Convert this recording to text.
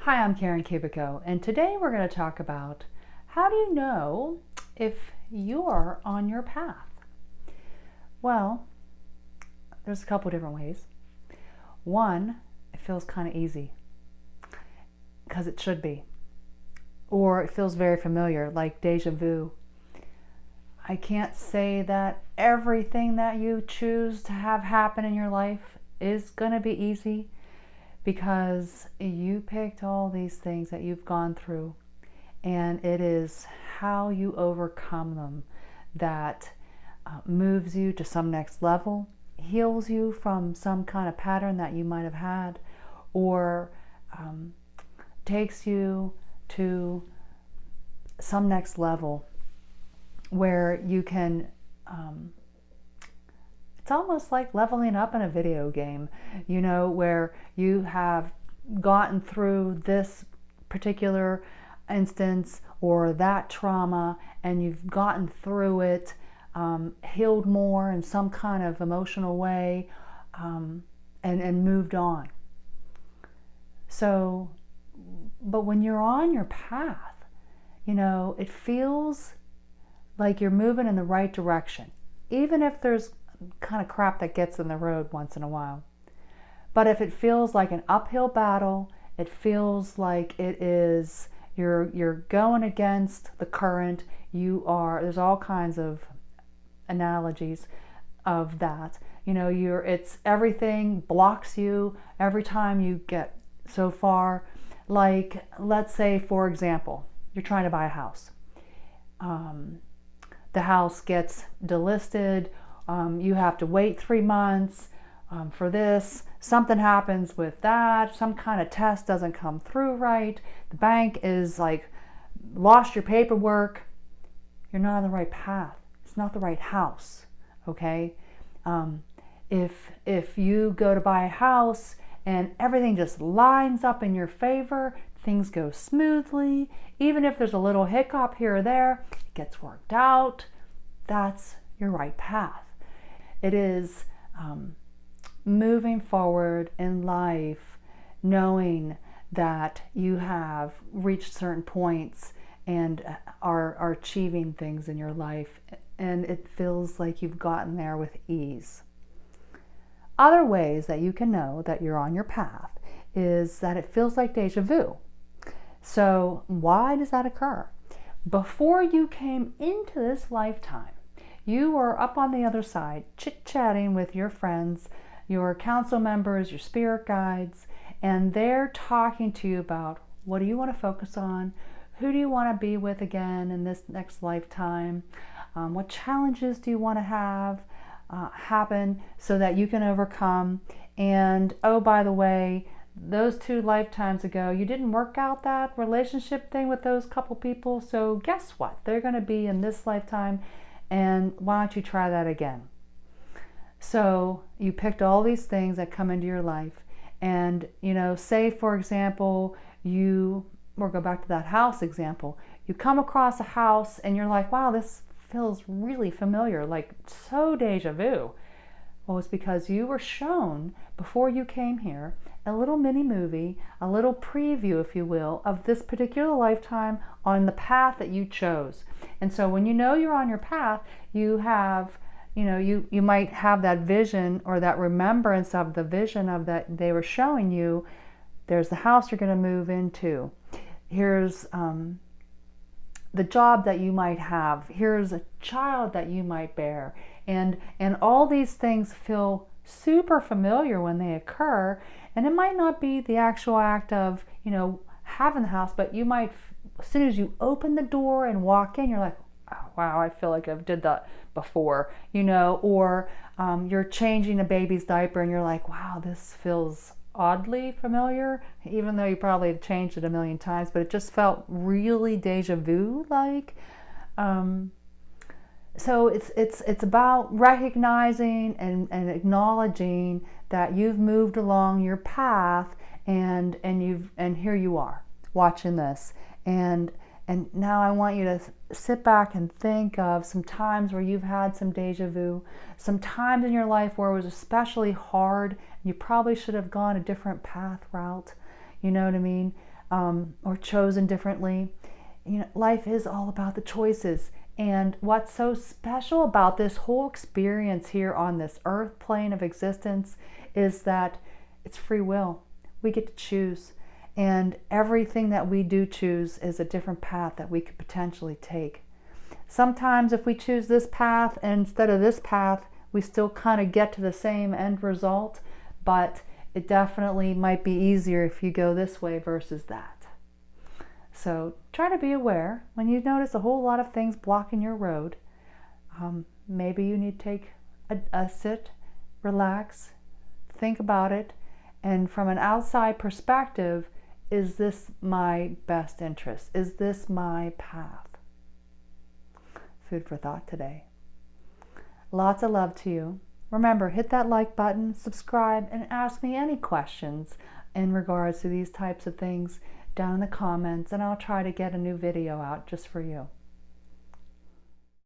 Hi, I'm Karen Kubicko, and today we're going to talk about how do you know if you're on your path? Well, there's a couple different ways. One, it feels kind of easy because it should be, or it feels very familiar, like deja vu. I can't say that everything that you choose to have happen in your life is going to be easy, because you picked all these things that you've gone through, and it is how you overcome them that moves you to some next level, heals you from some kind of pattern that you might have had, or takes you to some next level where you can it's almost like leveling up in a video game, where you have gotten through this particular instance or that trauma, and you've gotten through it, healed more in some kind of emotional way, and moved on. So, but when you're on your path, it feels like you're moving in the right direction, even if there's kind of crap that gets in the road once in a while. But if it feels like an uphill battle, it feels like it is you're going against the current. There's all kinds of analogies of that. It's everything blocks you every time you get so far. Like, let's say, for example, you're trying to buy a house. The house gets delisted. You have to wait 3 months for this. Something happens with that. Some kind of test doesn't come through right. The bank is like, lost your paperwork. You're not on the right path. It's not the right house, okay? If you go to buy a house and everything just lines up in your favor, things go smoothly, even if there's a little hiccup here or there, it gets worked out, that's your right path. It is moving forward in life, knowing that you have reached certain points and are achieving things in your life, and it feels like you've gotten there with ease. Other ways that you can know that you're on your path is that it feels like deja vu. So why does that occur? Before you came into this lifetime, you were up on the other side, chit-chatting with your friends, your council members, your spirit guides, and they're talking to you about, what do you want to focus on? Who do you want to be with again in this next lifetime? What challenges do you want to have happen so that you can overcome? And oh, by the way, those 2 lifetimes ago, you didn't work out that relationship thing with those couple people, so guess what? They're going to be in this lifetime, and why don't you try that again? So you picked all these things that come into your life, and say, for example, we'll go back to that house example. You come across a house and you're like, wow, this feels really familiar, like so deja vu. Well, it's because you were shown, before you came here, a little mini movie, a little preview, if you will, of this particular lifetime on the path that you chose. And so when you're on your path, you have, you might have that vision or that remembrance of the vision of that they were showing you. There's the house you're going to move into. Here's the job that you might have. Here's a child that you might bear. And all these things feel super familiar when they occur. And it might not be the actual act of, having the house, but you might, as soon as you open the door and walk in, you're like, oh, wow, I feel like I've did that before, or you're changing a baby's diaper and you're like, wow, this feels oddly familiar, even though you probably had changed it a million times, but it just felt really deja vu like. So it's about recognizing and acknowledging that you've moved along your path, and here you are watching this, and now I want you to sit back and think of some times where you've had some deja vu, some times in your life where it was especially hard and you probably should have gone a different route, you know what I mean? or chosen differently. You know, life is all about the choices. And what's so special about this whole experience here on this earth plane of existence is that it's free will. We get to choose. And everything that we do choose is a different path that we could potentially take. Sometimes if we choose this path instead of this path, we still kind of get to the same end result, but it definitely might be easier if you go this way versus that. So try to be aware when you notice a whole lot of things blocking your road. Maybe you need to take a sit, relax, think about it, and from an outside perspective, is this my best interest? Is this my path? Food for thought today. Lots of love to you. Remember, hit that like button, subscribe, and ask me any questions in regards to these types of things down in the comments, and I'll try to get a new video out just for you.